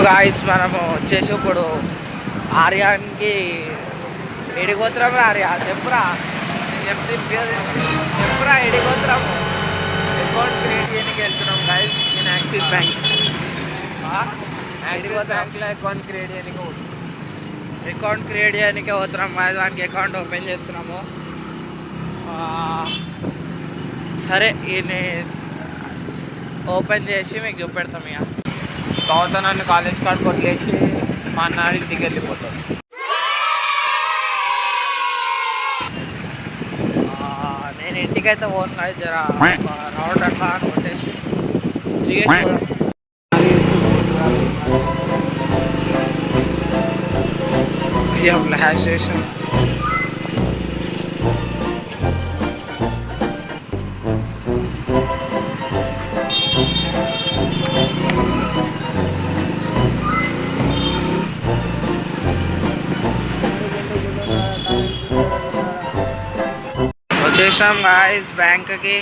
Guys మనము వచ్చేసి ఇప్పుడు ఆర్యాన్కి ఎడిగోత్రం ఆర్య చెప్పురా చెప్పురా ఎడిగోత్రము అకౌంట్ క్రియేట్ చేయడానికి వెళ్తున్నాం గాయస్. నేను యాక్సిస్ బ్యాంక్ బ్యాంక్లో అకౌంట్ క్రియేట్ చేయడానికి పోతున్నాం గాయస్. దానికి అకౌంట్ ఓపెన్ చేస్తున్నాము. సరే ఈయన ఓపెన్ చేసి మీకు చూపెడతాం. ఇక తర్వాత నన్ను కాలేజ్ కార్డు కొట్టలేసి మా అన్న ఇంటికి వెళ్ళిపోతాం. నేను ఇంటికైతే ఓన్ కాదు, జర రౌండ్ అట్లా అని కొట్టేసి తిరిగేసి హ్యాష్ స్టేషన్ వచ్చేసినాం గాయస్. బ్యాంక్కి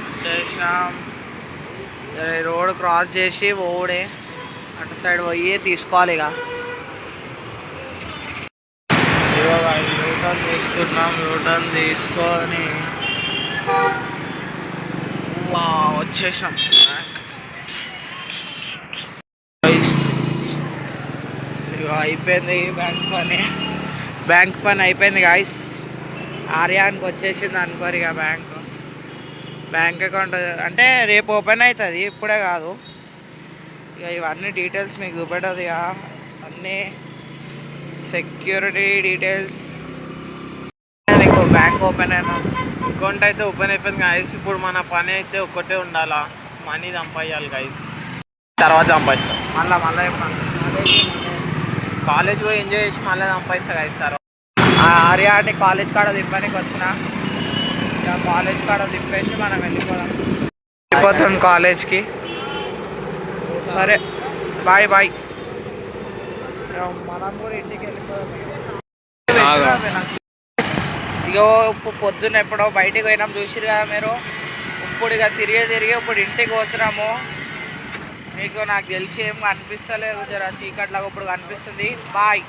వచ్చేసినాం. రోడ్ క్రాస్ చేసి ఓడే అటు సైడ్ పోయి తీసుకోవాలి. ఇక యూటర్న్ తీసుకున్నాం. యూటర్న్ తీసుకొని వచ్చేసినాం. ఇక అయిపోయింది బ్యాంక్ పని అయిపోయింది గాయస్. ఆర్యానికి వచ్చేసింది అనుకోరు. ఇక బ్యాంక్ అకౌంట్ అంటే రేపు ఓపెన్ అవుతుంది, ఇప్పుడే కాదు. ఇక ఇవన్నీ డీటెయిల్స్ మీకు చూపెట్టదు. ఇక అన్నీ సెక్యూరిటీ డీటెయిల్స్. నీకు బ్యాంక్ ఓపెన్ అయినా అకౌంట్ అయితే ఓపెన్ అయిపోయింది గాయస్. ఇప్పుడు మన పని అయితే ఒక్కటే ఉండాలా, మనీ సంపాదించాలి గాయస్. తర్వాత సంపాదిస్తాం. మళ్ళీ కాలేజ్ పోయి ఎంజాయ్ చేసి మళ్ళీ సంపాదిస్తా గాయస్. తర్వాత ఆర్యాని కాలేజ్ కాడ దింపడానికి వచ్చిన. ఇక కాలేజ్ కాడ దింపేసి మనం వెళ్ళిపోతాం కాలేజ్కి. సరే బాయ్ బాయ్. మనం కూడా ఇంటికి వెళ్ళిపోదాం. ఇగో ఇప్పుడు పొద్దున్న ఎప్పుడో బయటికి పోయినాం చూసిరు కదా మీరు. ఇప్పుడు ఇక తిరిగి ఇప్పుడు ఇంటికి పోతున్నాము. మీకు నాకు తెలిసి ఏం కనిపిస్తలేదు, జర చీకట్లాగా ఇప్పుడు కనిపిస్తుంది. బాయ్.